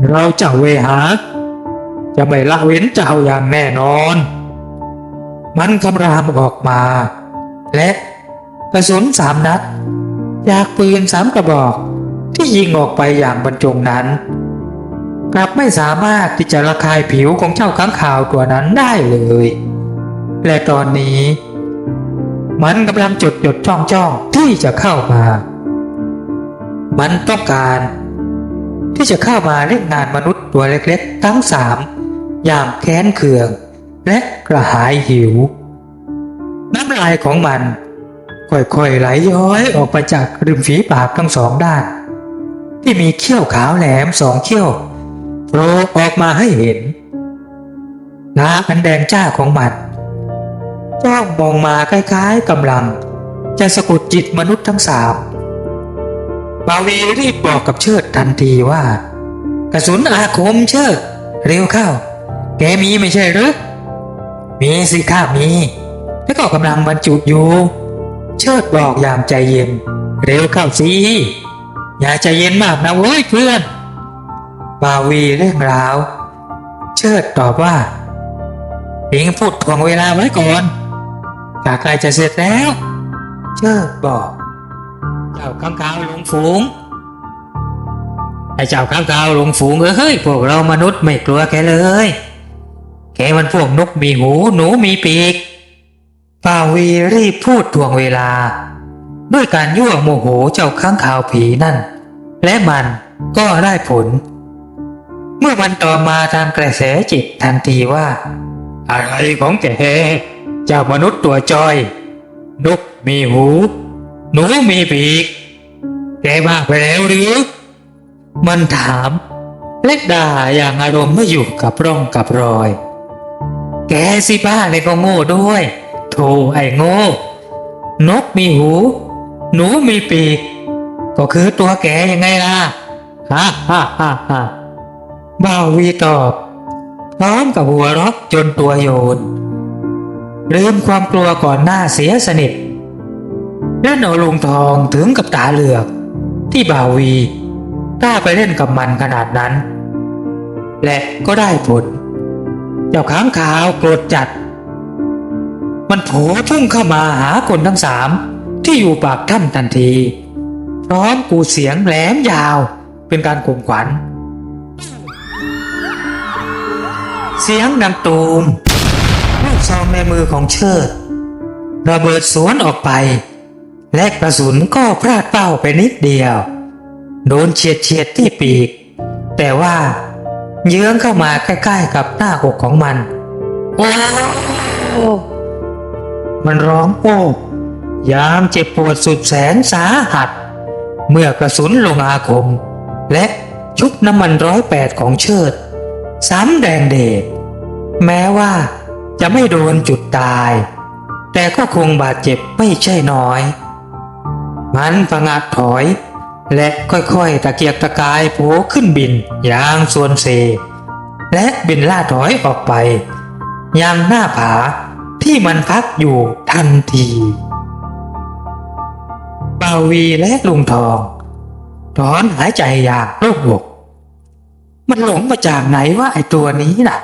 เราเจ้าเวหาจะไม่ละเว้นเจ้าอย่างแน่นอนมันคำรามออกมาและกระสุน3 นัดจากปืน3 กระบอกที่ยิงออกไปอย่างบรรจงนั้นกลับไม่สามารถที่จะระคายผิวของเจ้าค้างคาวตัวนั้นได้เลยและตอนนี้มันกำลังจดจ้องที่จะเข้ามามันต้องการที่จะเข้ามาเล่นงานมนุษย์ตัวเล็กๆทั้ง3อย่างแค้นเคืองและกระหายหิวน้ำลายของมันค่อยๆไหลย้อยออกไปจากริมฝีปากทั้ง2 ด้าน ที่มีเขี้ยวขาวแหลมสองเขี้ยวโผล่ออกมาให้เห็นตาอันแดงจ้าของมันจ้องมองมาคล้ายๆกำลังจะสะกดจิตมนุษย์ทั้งสามบาวีรีบบอกกับเชิดทันทีว่ากระสุนอาคมเชิดเร็วเข้าแกมีไม่ใช่หรือมีสิข้ามีแล้วก็กำลังบรรจุอยู่เชิดบอกอย่างใจเย็นเร็วเข้าสิอย่าใจเย็นมากนะเว้ยเพื่อนบาวีเร่งร้าวเชิดตอบว่าเองพูดถ่วงเวลาไว้ก่อนกาใกล้จะเสร็จแล้วเชิดบอกเจ้าข้างคาวลงฝูงไอ้เจ้าข้างคาวลงฝูงเฮ้ยพวกเรามนุษย์ไม่กลัวแกเลยแกมันพวกนกมีหูหนูมีปีกบาวีรีบพูดถ่วงเวลาด้วยการยั่วโมโหเจ้าข้างคาวผีนั่นและมันก็ได้ผลเมื่อมันตอบมาทางกระแสจิตทันทีว่าอะไรของแกเจ้ามนุษย์ตัวจอยนกมีหูหนูมีปีกแกบ้าไปแล้วหรือมันถามเล็กด่าอย่างอารมณ์ไม่อยู่กับร่องกับรอยแกสิบ้าเลยก็โง่ด้วยโธ่ไอ้โง่นกมีหูหนูมีปีกก็คือตัวแกยังไงล่ะฮ่าฮ่าฮ่าฮ่าบ่าววีตอบพร้อมกับหัวเราะจนตัวโยนลืมความกลัวก่อนหน้าเสียสนิทและหนอลุงทองถึงกับตาเหลือกที่บ่าววีกล้าไปเล่นกับมันขนาดนั้นและก็ได้ผลเจ้าค้างคาวโกรธจัดมันโผล่พุ่งเข้ามาหาคนทั้งสามที่อยู่ปากถ้ำทันทีพร้อมกูเสียงแหลมยาวเป็นการข่มขวัญเสียงดังตูมลูกซองในมือของเชิดระเบิดสวนออกไปและกระสุนก็พลาดเป้าไปนิดเดียวโดนเฉียดที่ปีกแต่ว่าเยื้องเข้ามาใกล้ๆกับหน้าอกของมันโอ้มันร้องโอ้ยามเจ็บปวดสุดแสนสาหัสเมื่อกระสุนลงอาคมและชุบน้ำมัน108ของเชิดซ้ำแดงเดชแม้ว่าจะไม่โดนจุดตายแต่ก็คงบาดเจ็บไม่ใช่น้อยมันผงาดถอยและค่อยๆตะเกียกตะกายโผล่ขึ้นบินอย่างส่วนเซและบินล่าถอยออกไปยังหน้าผาที่มันพักอยู่ทันทีบาวีและลุงทองถอนหายใจอย่างโล่งอกมันหลงมาจากไหนว่าไอ้ตัวนี้น่ะ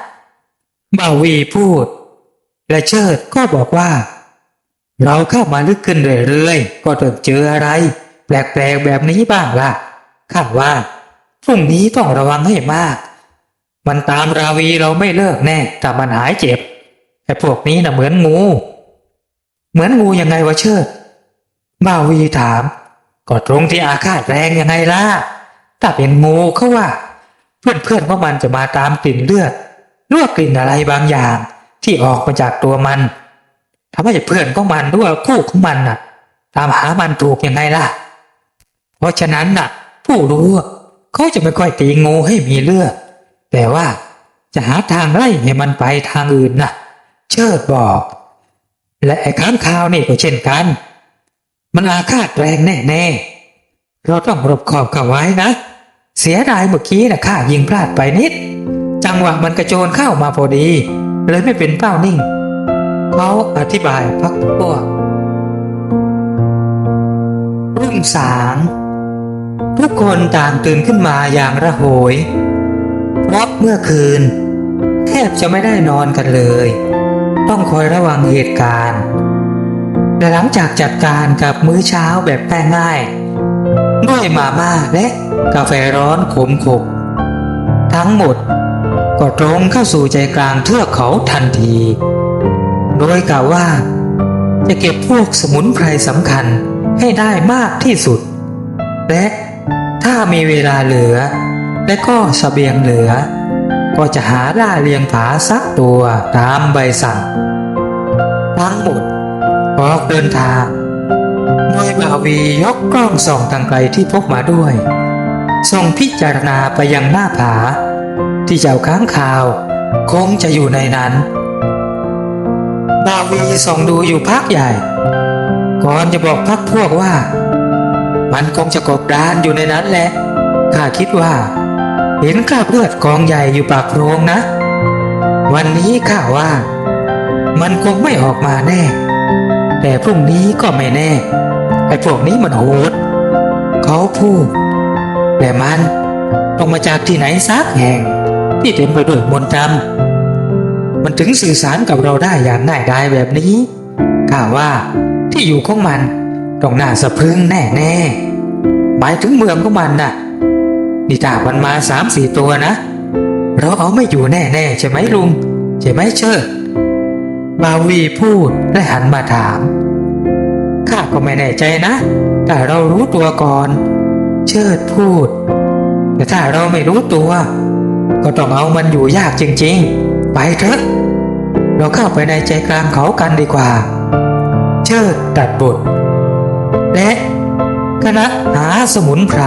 บาวีพูดและเชิดก็บอกว่าเราเข้ามาลึกขึ้นเรื่อยๆก็ต้องเจออะไรแปลกๆแบบนี้บ้างล่ะข้าว่าพรุ่งนี้ต้องระวังให้มากมันตามราวีเราไม่เลิกแน่ถ้ามันหายเจ็บไอ้พวกนี้น่ะเหมือนงูยังไงวะเชิดบ่าวีถามก็ตรงที่อาฆาตแรงยังไงล่ะถ้าเป็นงูเขาว่าเพื่อนของมันจะมาตามกลิ่นเลือดหรือว่ากลิ่นอะไรบางอย่างที่ออกมาจากตัวมันทำให้เพื่อนของมันหรือว่าคู่ของมันน่ะตามหามันถูกยังไงล่ะเพราะฉะนั้นน่ะผู้รู้เขาจะไม่ค่อยตีงูให้มีเลือดแต่ว่าจะหาทางไล่ให้มันไปทางอื่นน่ะเชิดบอกและไอ้ค้างคาวนี่ก็เช่นกันมันอาฆาตแรงแน่ๆเราต้องรบคอบเข้าไว้นะเสียดายเมื่อกี้นะข้ายิงพลาดไปนิดจังหวะมันกระโจนเข้ามาพอดีเลยไม่เป็นเป้านิ่งเขาอธิบายพักพวกรุ่งสางทุกคนต่างตื่นขึ้นมาอย่างระโหยเพราะเมื่อคืนแทบจะไม่ได้นอนกันเลยต้องคอยระวังเหตุการณ์และหลังจากจัดการกับมื้อเช้าแบบง่ายๆด้วยมาม่าและกาแฟร้อนขมทั้งหมดก็ตรงเข้าสู่ใจกลางเทือกเขาทันทีโดยกล่าวว่าจะเก็บพวกสมุนไพรสำคัญให้ได้มากที่สุดและถ้ามีเวลาเหลือและก็เสบียงเหลือก็จะหาล่าเลียงผาสักตัวตามใบสั่งทั้งหมดออกเดินทางโดยบ่าวียกกล้องส่องทางไกลที่พกมาด้วย ทรงพิจารณาไปยังหน้าผาที่เจ้าค้างคาวคงจะอยู่ในนั้นบาวีส่องดูอยู่พักใหญ่ก่อนจะบอกพักพวกว่ามันคงจะกบดานอยู่ในนั้นแหละข้าคิดว่าเห็นคราบเลือดกองใหญ่อยู่ปากโพรงนะวันนี้ข้าว่ามันคงไม่ออกมาแน่แต่พรุ่งนี้ก็ไม่แน่ไอ้พวกนี้มันโหดเขาพูดแต่มันต้องมาจากที่ไหนสักแห่งที่เต็มไปด้วยมนต์ดำมันถึงสื่อสารกับเราได้อย่างง่ายดายแบบนี้ข้าว่าที่อยู่ของมันต้องน่าสะพรึงแน่ๆหมายถึงเมืองของมันน่ะนี่ถ้ามันมา3-4 ตัวนะเราเอาไม่อยู่แน่ๆใช่ไหมลุงใช่ไหมเชิดบาวีพูดและหันมาถามข้าก็ไม่แน่ใจนะแต่เรารู้ตัวก่อนเชิดพูดแต่ถ้าเราไม่รู้ตัวก็ต้องเอามันอยู่ยากจริงๆไปเถอะเราเข้าไปในใจกลางเขากันดีกว่าเชิดตัดบทและคณะหาสมุนไพร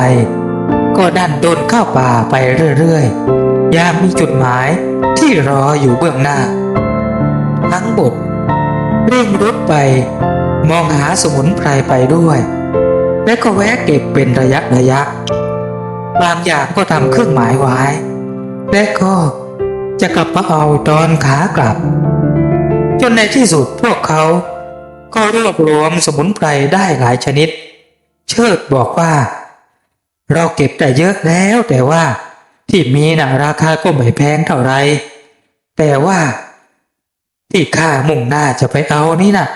ก็ดันโดนเข้าป่าไปเรื่อยๆยามมีจุดหมายที่รออยู่เบื้องหน้าทั้งหมดเร่งรถไปมองหาสมุนไพรไปด้วยและก็แวะเก็บเป็นระยะบางอย่างก็ทำเครื่องหมายไว้และก็จะกลับมาเอาตอนขากลับจนในที่สุดพวกเขาก็รวบรวมสมุนไพรได้หลายชนิดเชิดบอกว่าเราเก็บได้เยอะแล้วแต่ว่าที่มีน่ะราคาก็ไม่แพงเท่าไรแต่ว่าที่ข้ามุ่งหน้าจะไปเอานี่น่ะ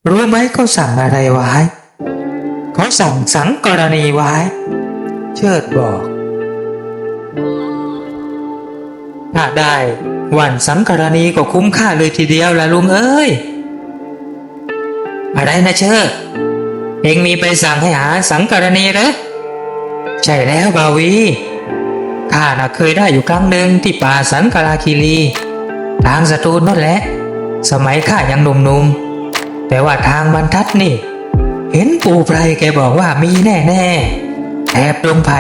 รู้ไหมเขาสั่งอะไรไว้เขาสั่งสังกรณีไว้เชิดบอกถ้าได้วันสังกรณีก็คุ้มค่าเลยทีเดียวล่ะลุงเอ้ยอะไรนะเชิดเอ็งมีไปสั่งให้หาสังกรณีเหรอใช่แล้วบาวีข้าน่ะเคยได้อยู่ครั้งหนึ่งที่ป่าสันกราคีรีทางสตูลนั่นแหละสมัยข้ายังหนุ่มๆแต่ว่าทางบรรทัดนี่เห็นปู่ไพรแกบอกว่ามีแน่ๆแถบดงไผ่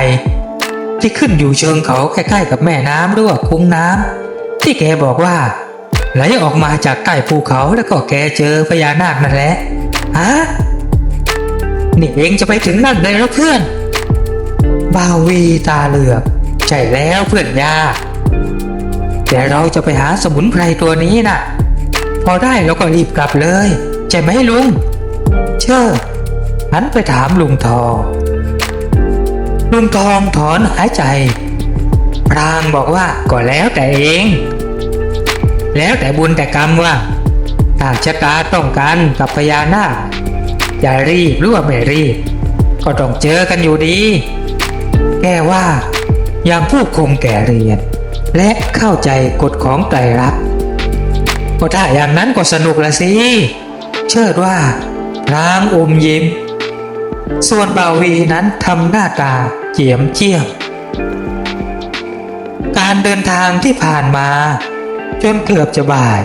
ที่ขึ้นอยู่เชิงเขาใกล้ๆกับแม่น้ำหรือว่าคุ้งน้ำที่แกบอกว่าไหลออกมาจากใต้ภูเขาแล้วก็แกเจอพญานาคนั่นแหละฮะนี่เองจะไปถึงนั่นเลยแล้วเพื่อนบาวีตาเหลือกใช่แล้วเพื่อนยาแต่เราจะไปหาสมุนไพรตัวนี้น่ะพอได้เราก็รีบกลับเลยใช่ไหมลุงเชิดหันไปถามลุงทองถอนหายใจพรางบอกว่าก็แล้วแต่เองแล้วแต่บุญแต่กรรมว่าถ้าชะตาต้องกันกับพญานาคอย่ารีบหรือว่าไม่รีบก็ต้องเจอกันอยู่ดีแก้ว่าอย่างผู้คงแก่เรียนและเข้าใจกฎของไตรลักษณ์ก็ถ้าอย่างนั้นก็สนุกละสิเชิดว่าพรางอมยิ้มส่วนบ่าววีนั้นทำหน้าตาเจียมเจียมการเดินทางที่ผ่านมาจนเกือบจะบ่าย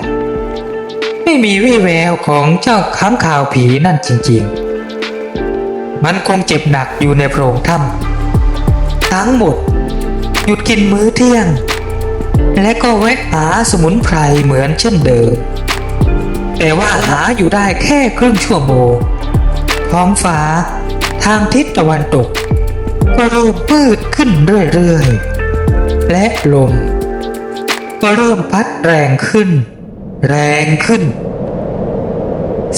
ไม่มีวี่แววของเจ้าค้างคาวผีนั่นจริงๆมันคงเจ็บหนักอยู่ในโพรงถ้ำทั้งหมดหยุดกินมื้อเที่ยงและก็แวะหาสมุนไพรเหมือนเช่นเดิมแต่ว่าหาอยู่ได้แค่ครึ่งชั่วโมงท้องฟ้าทางทิศตะวันตกก็เริ่มมืดขึ้นเรื่อยๆและลมก็เริ่มพัดแรงขึ้น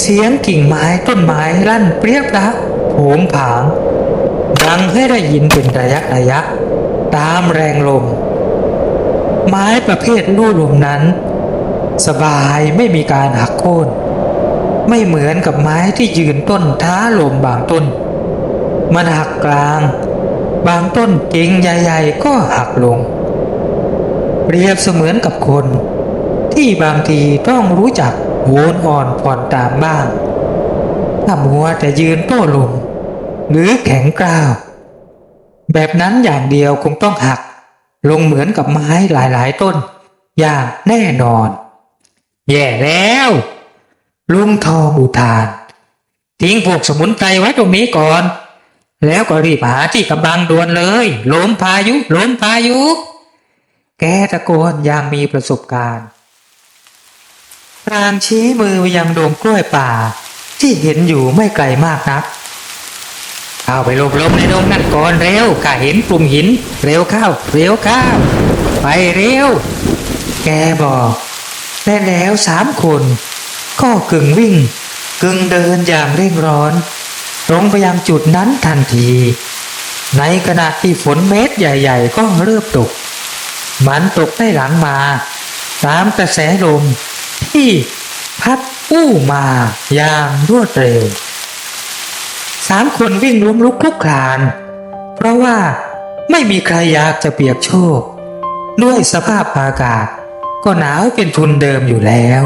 เสียงกิ่งไม้ต้นไม้ลั่นเปรี้ยปโผงผางดังให้ได้ยินเป็นระยะตามแรงลมไม้ประเภทลู่ลมนั้นสบายไม่มีการหักโค่นไม่เหมือนกับไม้ที่ยืนต้นท้าลมบางต้นมันหักกลางบางต้นกิ่งใหญ่ๆก็หักลงเปรียบเสมือนกับคนที่บางทีต้องรู้จักโหนอ่อนผ่อนตามบ้างถ้ามัวแต่ยืนโต้ลมหรือแข็งกร้าวแบบนั้นอย่างเดียวคงต้องหักลงเหมือนกับไม้หลายๆต้นอย่างแน่นอนแย่แล้วลุงทองอุทานทิ้งพวกสมุนไพรไว้ตรงนี้ก่อน แล้วก็รีบหาที่กำบังด่วนเลยลมพายุลมพายุแกตะโกนอย่างมีประสบการณ์พรางชี้มือไปยังดงกล้วยป่าที่เห็นอยู่ไม่ไกลมากนักเข้าไปหลบลมในดงนั่นก่อนเร็วข้าเห็นกลุ่มหินเร็วเข้าเร็วเข้าไปเร็วแกบอกและแล้ว3 คนก็กึ่งวิ่งกึ่งเดินอย่างเร่งร้อนตรงไปยังจุดนั้นทันทีในขณะที่ฝนเม็ดใหญ่ๆก็เริ่มตกมันตกได้หลังมาตามกระแสลมที่พัดอู้มาอย่างรวดเร็ว3 คนวิ่งล้มลุกคลุกคลานเพราะว่าไม่มีใครอยากจะเปียกโชกด้วยสภาพอากาศก็หนาวเป็นทุนเดิมอยู่แล้ว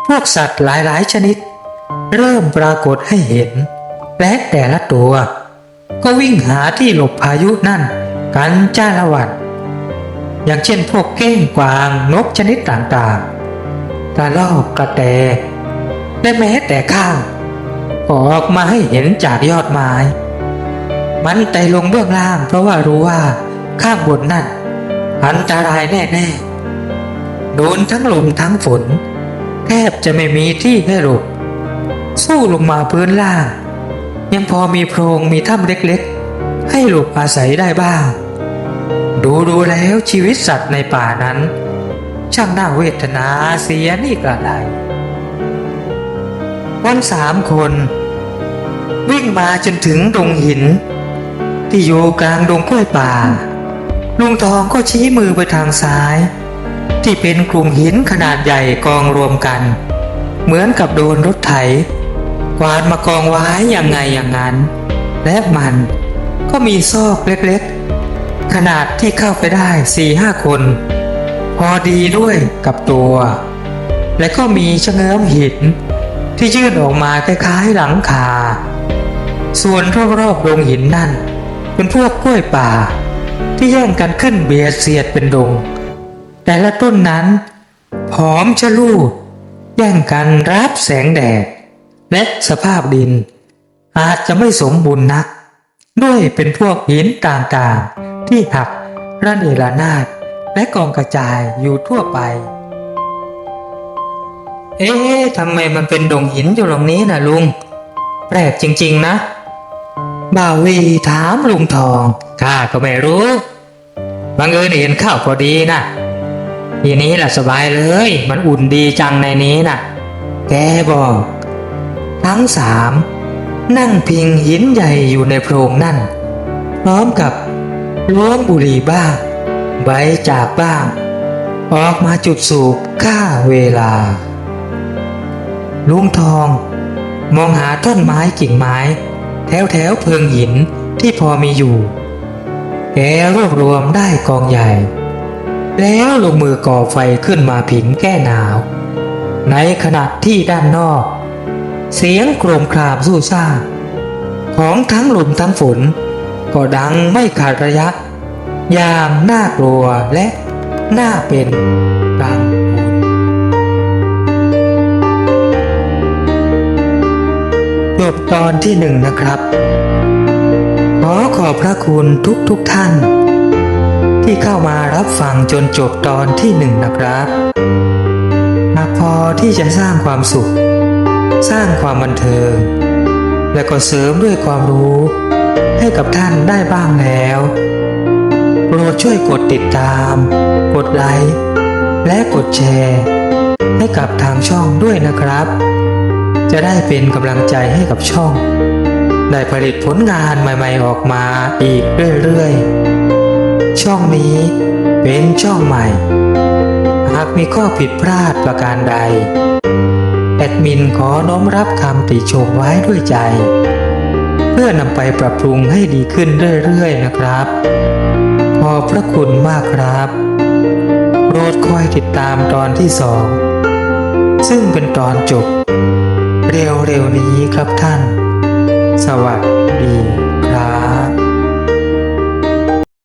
พวกสัตว์หลายๆชนิดเริ่มปรากฏให้เห็นและแต่ละตัวก็วิ่งหาที่หลบพายุนั่นกันจ้าละวันอย่างเช่นพวกเก้งกวางนกชนิดต่างๆกระรอกกระแตและแม้แต่ข้างก็ออกมาให้เห็นจากยอดไม้มันไต่ลงเบื้องล่างเพราะว่ารู้ว่าข้างบนนั่นอันตรายแน่ๆโดนทั้งลมทั้งฝนแทบจะไม่มีที่ให้หลบสู้ลงมาพื้นล่างยังพอมีโพรงมีถ้ำเล็กๆให้หลบอาศัยได้บ้างดูแล้วชีวิตสัตว์ในป่านั้นช่างน่าเวทนาเสียนี่กระไรวัน3 คนวิ่งมาจนถึงดงหินที่อยู่กลางดงกล้วยป่าลุงทองก็ชี้มือไปทางซ้ายที่เป็นกลุ่มหินขนาดใหญ่กองรวมกันเหมือนกับโดนรถไถกวาดมากองไว้อย่างไงอย่างนั้นและมันก็มีซอกเล็กๆขนาดที่เข้าไปได้ 4-5 คนพอดีด้วยกับตัวและก็มีชะเง้อมหินที่ยื่นออกมาคล้ายๆหลังคาส่วนรอบๆดงหินนั่นเป็นพวกกล้วยป่าที่แย่งกันขึ้นเบียดเสียดเป็นดงแต่ละต้นนั้นผอมชะลูดแย่งกันรับแสงแดดและสภาพดินอาจจะไม่สมบูรณ์นักด้วยเป็นพวกหินต่างๆที่หักระเนระนาดและกองกระจายอยู่ทั่วไปทำไมมันเป็นดงหินอยู่ตรงนี้นะลุงแปลกจริงๆนะบ่าววีถามลุงทองข้าก็ไม่รู้บังเอิญเห็นข้าวพอดีนะทีนี้แหละสบายเลยมันอุ่นดีจังในนี้นะแกบอกทั้ง3นั่งพิงหินใหญ่อยู่ในโพรงนั่นพร้อมกับล้วงบุหรี่บ้างใบจากบ้างออกมาจุดสูบฆ่าเวลาลุงทองมองหาต้นไม้กิ่งไม้แถวเพิงหินที่พอมีอยู่แกรวบรวมได้กองใหญ่แล้วลงมือก่อไฟขึ้นมาผิงแก้หนาวในขณะที่ด้านนอกเสียงโครมครามสู้ซ่าของทั้งลมทั้งฝนก็ดังไม่ขาดระยะอย่างน่ากลัวและน่าเป็นกังวลจบตอนที่1นะครับขอบพระคุณทุกท่านที่เข้ามารับฟังจนจบตอนที่1นะครับหากพอที่จะสร้างความสุขสร้างความบันเทิงและก็เสริมด้วยความรู้ให้กับท่านได้บ้างแล้วโปรดช่วยกดติดตามกดไลค์และกดแชร์ให้กับทางช่องด้วยนะครับจะได้เป็นกำลังใจให้กับช่องได้ผลิตผลงานใหม่ๆออกมาอีกเรื่อยๆช่องนี้เป็นช่องใหม่หากมีข้อผิดพลาดประการใดแอดมินขอน้อมรับคำติชมไว้ด้วยใจเพื่อนำไปปรับปรุงให้ดีขึ้นเรื่อยๆนะครับขอบพระคุณมากครับโปรดคอยติดตามตอนที่2ซึ่งเป็นตอนจบเร็วๆนี้ครับท่านสวัสดี